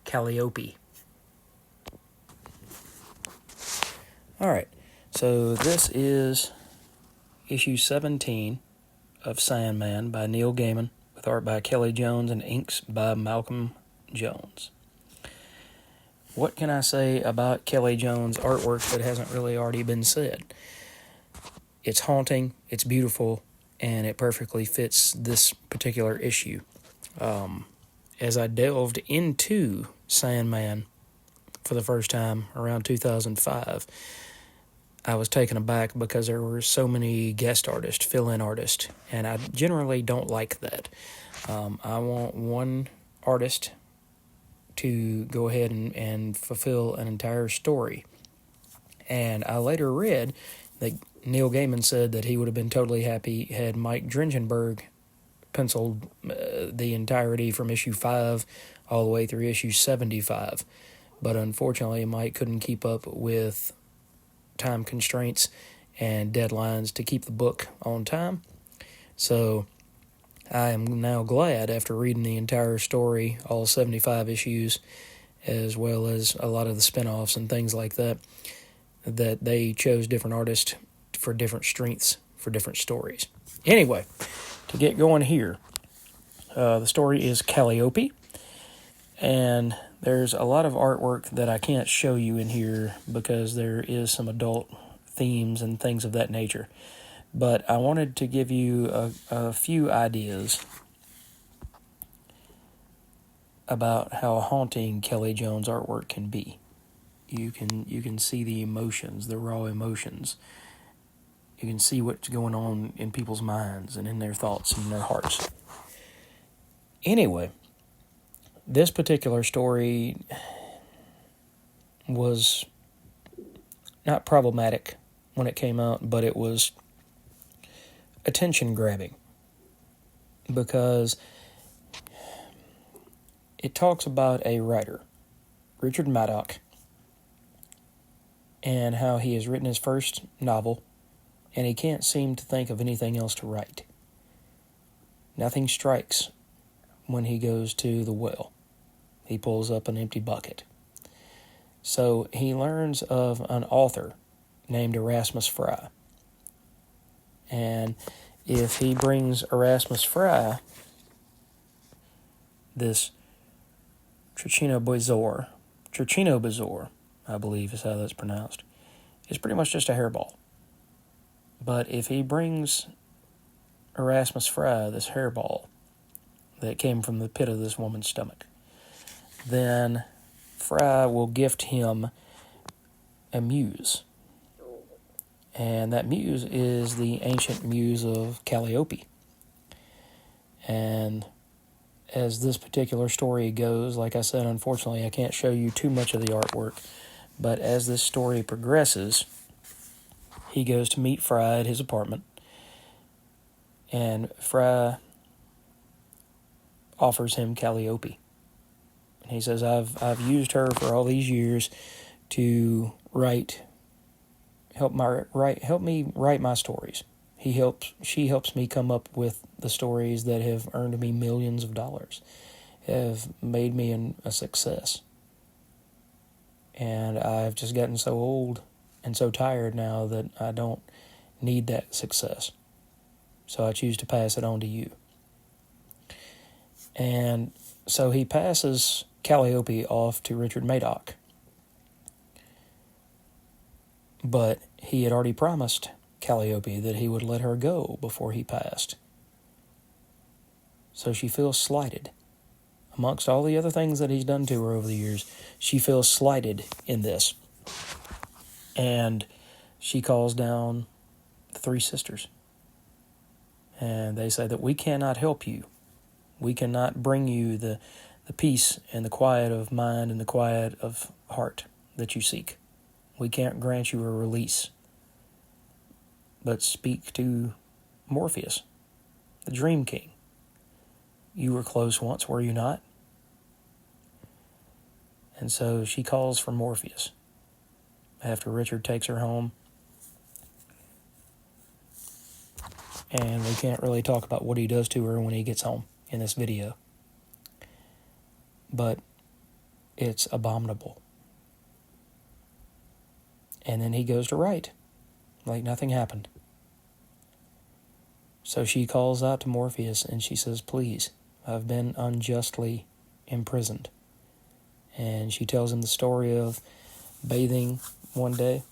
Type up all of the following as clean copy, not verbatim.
Calliope. Alright, so this is issue 17 of Sandman by Neil Gaiman, with art by Kelley Jones and inks by Malcolm Jones. What can I say about Kelley Jones' artwork that hasn't really already been said? It's haunting, it's beautiful, and it perfectly fits this particular issue. As I delved into Sandman for the first time around 2005, I was taken aback because there were so many guest artists, fill-in artists, and I generally don't like that. I want one artist to go ahead and fulfill an entire story. And I later read that Neil Gaiman said that he would have been totally happy had Mike Dringenberg penciled the entirety from issue 5 all the way through issue 75. But unfortunately, Mike couldn't keep up with time constraints and deadlines to keep the book on time. So I am now glad, after reading the entire story, all 75 issues, as well as a lot of the spin-offs and things like that, that they chose different artists for different strengths for different stories. Anyway, to get going here, the story is Calliope, and there's a lot of artwork that I can't show you in here because there is some adult themes and things of that nature. But I wanted to give you a few ideas about how haunting Kelley Jones' artwork can be. You can see the emotions, the raw emotions. You can see what's going on in people's minds and in their thoughts and in their hearts. Anyway, this particular story was not problematic when it came out, but it was attention-grabbing because it talks about a writer, Richard Maddock, and how he has written his first novel, and he can't seem to think of anything else to write. Nothing strikes when he goes to the well. He pulls up an empty bucket. So he learns of an author named Erasmus Fry. And if he brings Erasmus Fry this Trichinobezor, I believe is how that's pronounced, it's pretty much just a hairball. But if he brings Erasmus Fry this hairball that came from the pit of this woman's stomach, then Fry will gift him a muse. And that muse is the ancient muse of Calliope. And as this particular story goes, like I said, unfortunately, I can't show you too much of the artwork. But as this story progresses, he goes to meet Fry at his apartment. And Fry offers him Calliope. And he says, I've used her for all these years to help me write my stories. She helps me come up with the stories that have earned me millions of dollars, have made me a success. And I've just gotten so old and so tired now that I don't need that success. So I choose to pass it on to you. And so he passes Calliope off to Richard Maddock. But he had already promised Calliope that he would let her go before he passed. So she feels slighted. Amongst all the other things that he's done to her over the years, she feels slighted in this. And she calls down the three sisters. And they say that we cannot help you. We cannot bring you the peace and the quiet of mind and the quiet of heart that you seek. We can't grant you a release. But speak to Morpheus, the Dream King. You were close once, were you not? And so she calls for Morpheus after Richard takes her home. And we can't really talk about what he does to her when he gets home in this video. But It's abominable. And then he goes to write, like nothing happened. So she calls out to Morpheus and she says, please, I've been unjustly imprisoned. And she tells him the story of bathing one day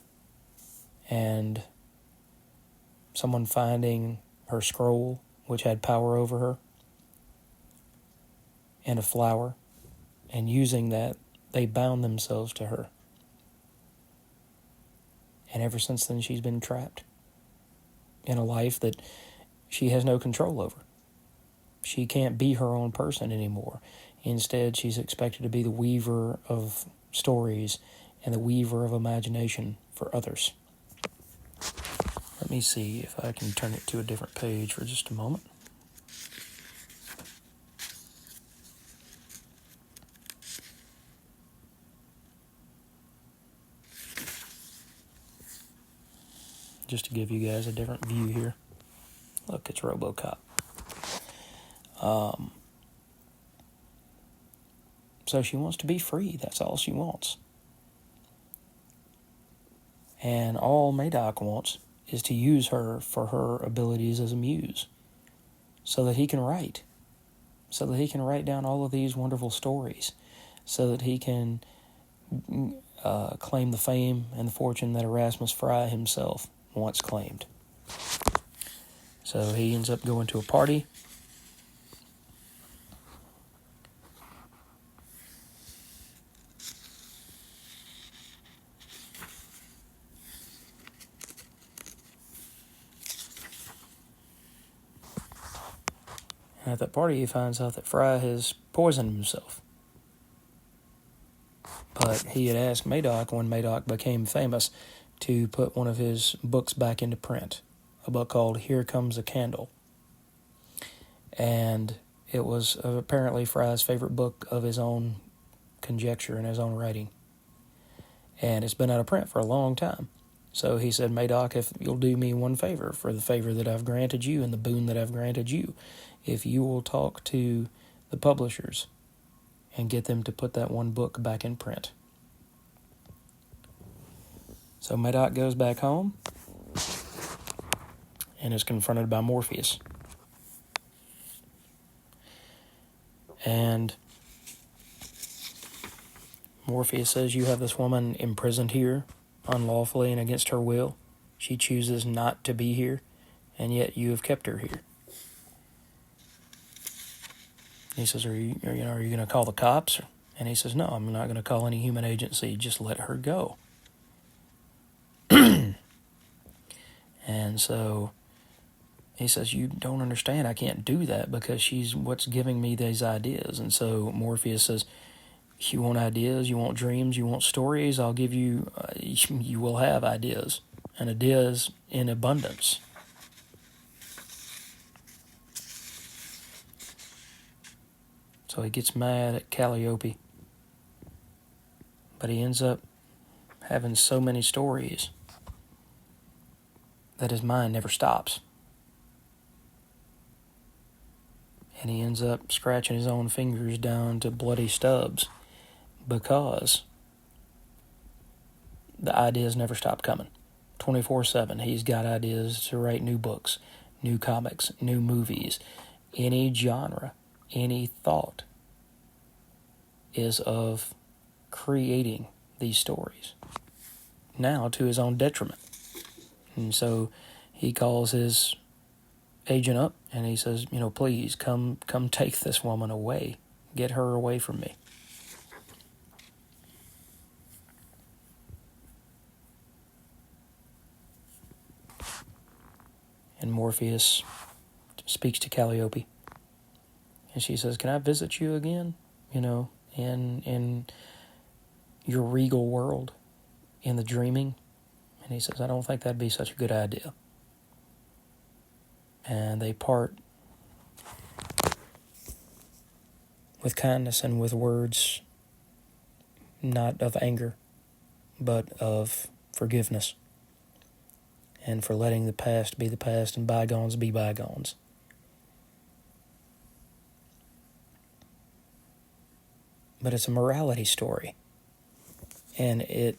and someone finding her scroll, which had power over her, and a flower, and using that, they bound themselves to her. And ever since then, she's been trapped in a life that she has no control over. She can't be her own person anymore. Instead, she's expected to be the weaver of stories and the weaver of imagination for others. Let me see if I can turn it to a different page for just a moment. Just to give you guys a different view here. Look, it's RoboCop. So she wants to be free. That's all she wants. And all Madoc wants is to use her for her abilities as a muse, so that he can write, so that he can write down all of these wonderful stories, so that he can claim the fame and the fortune that Erasmus Fry himself once claimed. So he ends up going to a party. And at that party, he finds out that Fry has poisoned himself. But he had asked Madoc, when Madoc became famous, to put one of his books back into print, a book called Here Comes a Candle. And it was apparently Fry's favorite book of his own conjecture and his own writing. And it's been out of print for a long time. So he said, Madoc, if you'll do me one favor for the favor that I've granted you and the boon that I've granted you, if you will talk to the publishers and get them to put that one book back in print. So Madoc goes back home and is confronted by Morpheus. And Morpheus says, you have this woman imprisoned here unlawfully and against her will. She chooses not to be here, and yet you have kept her here. He says, are you going to call the cops? And he says, no, I'm not going to call any human agency. Just let her go. And so he says, you don't understand. I can't do that because she's what's giving me these ideas. And so Morpheus says, you want ideas, you want dreams, you want stories, I'll give you, you will have ideas, and ideas in abundance. So he gets mad at Calliope, but he ends up having so many stories that his mind never stops. And he ends up scratching his own fingers down to bloody stubs because the ideas never stop coming. 24/7, he's got ideas to write new books, new comics, new movies. Any genre, any thought is of creating these stories, now to his own detriment. And so he calls his agent up and he says, please come take this woman away. Get her away from me. And Morpheus speaks to Calliope. And she says, can I visit you again? In your regal world, in the dreaming? And he says, I don't think that'd be such a good idea. And they part with kindness and with words not of anger, but of forgiveness, and for letting the past be the past and bygones be bygones. but it's a morality story. And it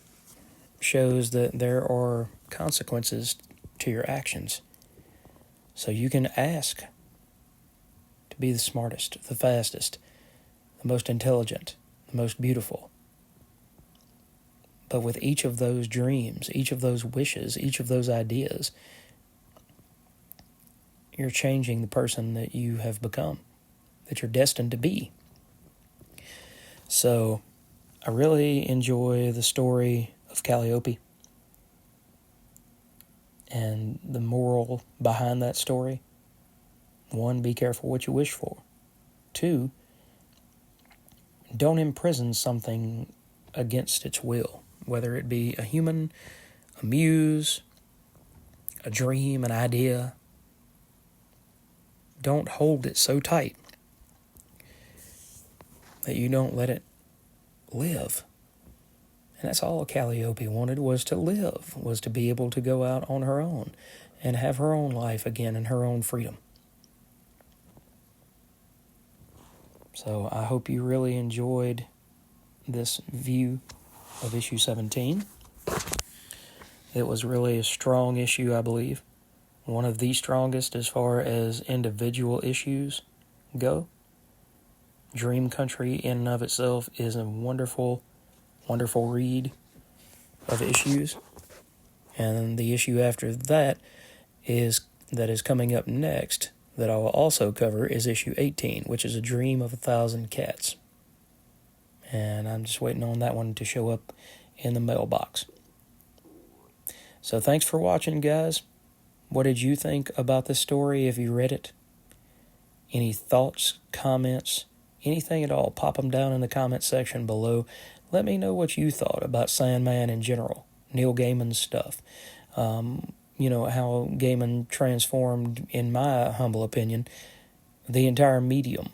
shows that there are consequences to your actions. So you can ask to be the smartest, the fastest, the most intelligent, the most beautiful. But with each of those dreams, each of those wishes, each of those ideas, you're changing the person that you have become, that you're destined to be. So I really enjoy the story of Calliope and the moral behind that story. 1, be careful what you wish for. 2, don't imprison something against its will, whether it be a human, a muse, a dream, an idea. Don't hold it so tight that you don't let it live. And that's all Calliope wanted, was to live, was to be able to go out on her own and have her own life again and her own freedom. So I hope you really enjoyed this view of issue 17. It was really a strong issue, I believe. One of the strongest as far as individual issues go. Dream Country in and of itself is a wonderful, wonderful read of issues. And the issue after that is coming up next that I will also cover is issue 18, which is A Dream of 1,000 Cats. And I'm just waiting on that one to show up in the mailbox. So thanks for watching, guys. What did you think about this story if you read it? Any thoughts, comments, anything at all, pop them down in the comment section below. Let me know what you thought about Sandman in general, Neil Gaiman's stuff. You know, how Gaiman transformed, in my humble opinion, the entire medium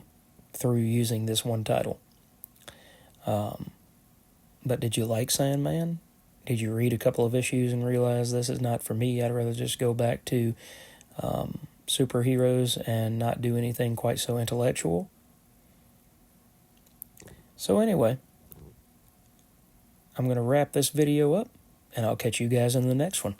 through using this one title. But did you like Sandman? Did you read a couple of issues and realize this is not for me? I'd rather just go back to superheroes and not do anything quite so intellectual. So anyway, I'm going to wrap this video up, and I'll catch you guys in the next one.